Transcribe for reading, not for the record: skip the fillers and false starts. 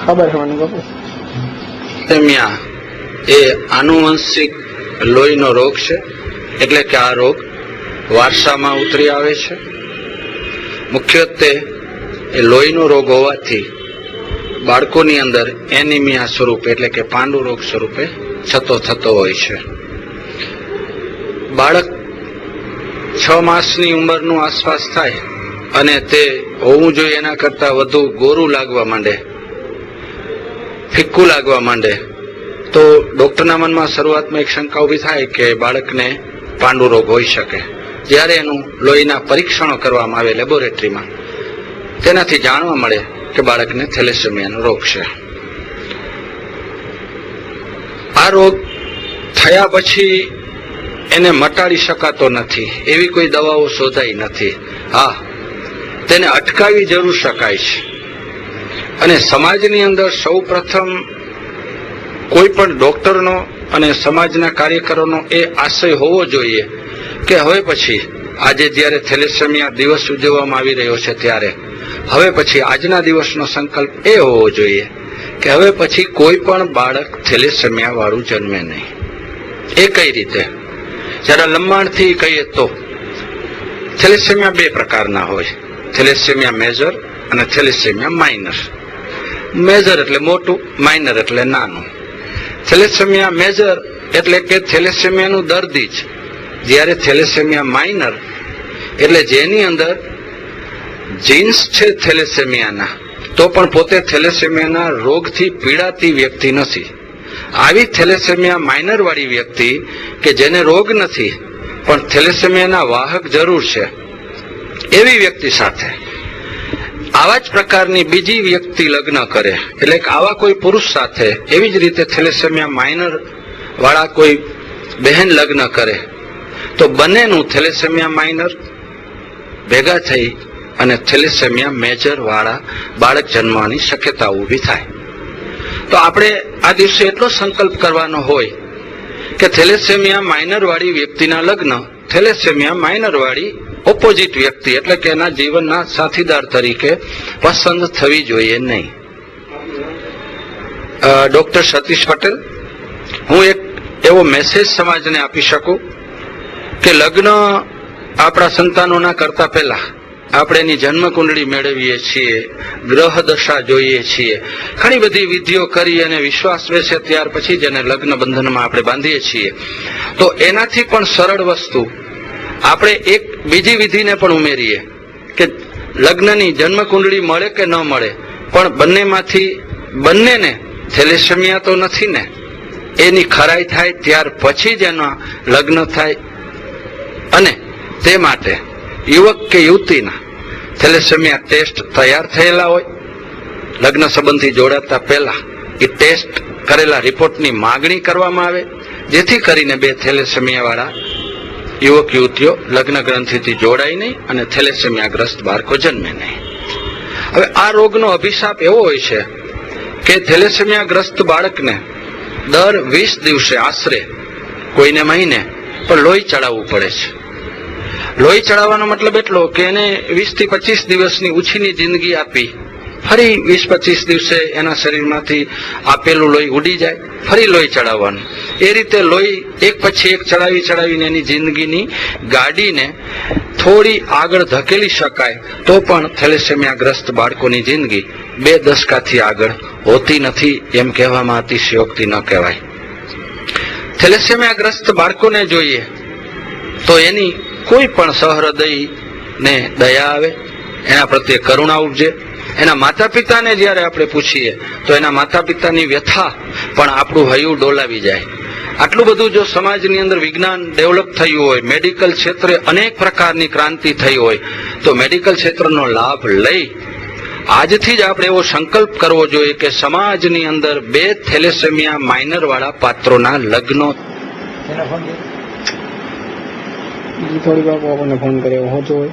ખબર છે મને બાપુ. થેલેસેમિયા એ આનુવંશિક લોહીનો રોગ છે, એટલે કે આ રોગ વારસામાં ઉતરી આવે છે. મુખ્યત્વે એ લોહીનો રોગ હોવાથી બાળકોની અંદર એનિમિયા સ્વરૂપે એટલે કે પાંડુ રોગ સ્વરૂપે થતો હોય છે. બાળક 6 માસની ઉંમરનું આસપાસ થાય અને તે હોવું જોઈએ એના કરતા વધુ ગોરું લાગવા માંડે, ફિક્કું લાગવા માંડે, તો ડોક્ટરના મનમાં શરૂઆતમાં એક શંકા ઉભી થાય કે બાળકને પાંડુ રોગ હોઈ શકે. જ્યારે એનું લોહીના પરીક્ષણો કરવામાં આવે લેબોરેટરીમાં, તેનાથી જાણવા મળે કે બાળકને થેલેસેમિયાનો રોગ છે. આ રોગ થયા પછી એને મટાડી શકાતો નથી, એવી કોઈ દવાઓ શોધાઈ નથી. હા, તેને અટકાવી જરૂર શકાય છે. અને સમાજની અંદર સૌ પ્રથમ કોઈ પણ ડોક્ટરનો અને સમાજના કાર્યકરોનો એ આશય હોવો જોઈએ કે હવે પછી આજે જ્યારે થેલેસેમિયા દિવસ ઉજવવામાં આવી રહ્યો છે ત્યારે હવે પછી આજના દિવસનો સંકલ્પ એ હોવો જોઈએ કે હવે પછી કોઈ પણ બાળક થેલેસેમિયા વાળું જન્મે નહીં. એ કઈ રીતે? જરા લંબાણથી કહીએ તો થેલેસેમિયા 2 પ્રકારના હોય, થેલેસેમિયા મેજર અને થેલેસેમિયા માઇનર. મેજર એટલે મોટું, માઇનર એટલે નાનું. થેલેસેમિયા મેજર એટલે કે થેલેસેમિયાનું દર્દી જ, જ્યારે થેલેસેમિયા માઇનર એટલે જેની અંદર જીન્સ છે થેલેસેમિયાના, તો પણ પોતે થેલેસેમિયાના રોગથી પીડાતી વ્યક્તિ નથી. આવી થેલેસેમિયા માઇનર વાળી વ્યક્તિ કે જેને રોગ નથી પણ થેલેસેમિયાના વાહક જરૂર છે, એવી વ્યક્તિ સાથે આવા જ પ્રકારની બીજી વ્યક્તિ લગ્ન કરે, એટલે કે આવા કોઈ પુરુષ સાથે એવી જ રીતે થેલેસેમિયા માઇનર વાળા કોઈ બહેન લગ્ન કરે, તો બંનેનું થેલેસેમિયા માઇનર ભેગા થઈ અને થેલેસેમિયા મેજર વાળા બાળક જન્મવાની શક્યતા ઊભી થાય. તો આપણે આ દિવસે એટલો સંકલ્પ કરવાનો હોય કે થેલેસેમિયા માઇનર વાળી વ્યક્તિના લગ્ન થેલેસેમિયા માઇનર વાળી ઓપોઝિટ વ્યક્તિ એટલે કે એના જીવનના સાથીદાર તરીકે પસંદ થવી જોઈએ નહીં. ડોક્ટર સતીશ પટેલ, હું એક એવો મેસેજ સમાજને આપી શકું કે લગ્ન આપણા સંતાનોના કરતા પહેલા આપણે એની જન્મ કુંડળી મેળવીએ છીએ, ગ્રહ દશા જોઈએ છીએ, ઘણી બધી વિધિઓ કરી અને વિશ્વાસ બેસે ત્યાર પછી જ એને લગ્ન બંધનમાં આપણે બાંધીએ છીએ. તો એનાથી પણ સરળ વસ્તુ આપણે એક બીજી વિધિને પણ ઉમેરીએ કે લગ્નની જન્મ કુંડળી મળે કે ન મળે, પણ બંનેમાંથી બંનેને થેલેસેમિયા તો નથી ને, એની ખરાઈ થાય ત્યાર પછી જ એના લગ્ન થાય. અને તે માટે યુવક કે યુવતીના થેલેસેમિયા ટેસ્ટ તૈયાર થયેલા હોય, લગ્ન સંબંધી જોડાતા પહેલા એ ટેસ્ટ કરેલા રિપોર્ટની માગણી કરવામાં આવે, જેથી કરીને 2 થેલેસેમિયા વાળા યુવક યુવતીઓ લગ્ન ગ્રંથિથી જોડાય નહીં અને થેલેસેમિયાગ્રસ્ત બાળકો જન્મે નહીં. હવે આ રોગનો અભિશાપ એવો હોય છે કે થેલેસેમિયાગ્રસ્ત બાળકને દર 20 દિવસે આશરે, કોઈને મહિને પણ લોહી ચડાવવું પડે છે. લોહી ચડાવવાનો મતલબ એટલો કે એને 20 થી 25 દિવસની ઉછીની જિંદગી આપી, ફરી 20-25 દિવસે એના શરીરમાંથી આપેલું લોહી ઉડી જાય, ફરી લોહી ચડાવવાનું. એ રીતે લોહી એક પછી એક ચડાવીને એની જિંદગીની ગાડીને થોડી આગળ ધકેલી શકાય, તો પણ થેલેસેમિયાગ્રસ્ત બાળકોની જિંદગી 2 દશકાથી આગળ હોતી નથી, એમ કહેવામાં અતિશયોક્તિ ન કહેવાય. થેલેસેમિયાગ્રસ્ત બાળકોને જોઈએ તો એની કોઈ પણ સહૃદયને દયા આવે, એના પ્રત્યે કરુણા ઉપજે. એના માતા પિતાને જ્યારે આપણે પૂછીએ તો એના માતા પિતાની વ્યથા પણ આપણું હૈયું ડોલાવી જાય. આટલું બધું જો સમાજની અંદર વિજ્ઞાન ડેવલપ થયું હોય, મેડિકલ ક્ષેત્રે અનેક પ્રકારની ક્રાંતિ થઈ હોય, તો મેડિકલ ક્ષેત્રનો લાભ લઈ આજથી જ આપણે એવો સંકલ્પ કરવો જોઈએ કે સમાજની અંદર 2 થેલેસેમિયા માઇનર વાળા પાત્રોના લગ્નો. થોડી વાર આપણને ફોન કર્યો હોતો હોય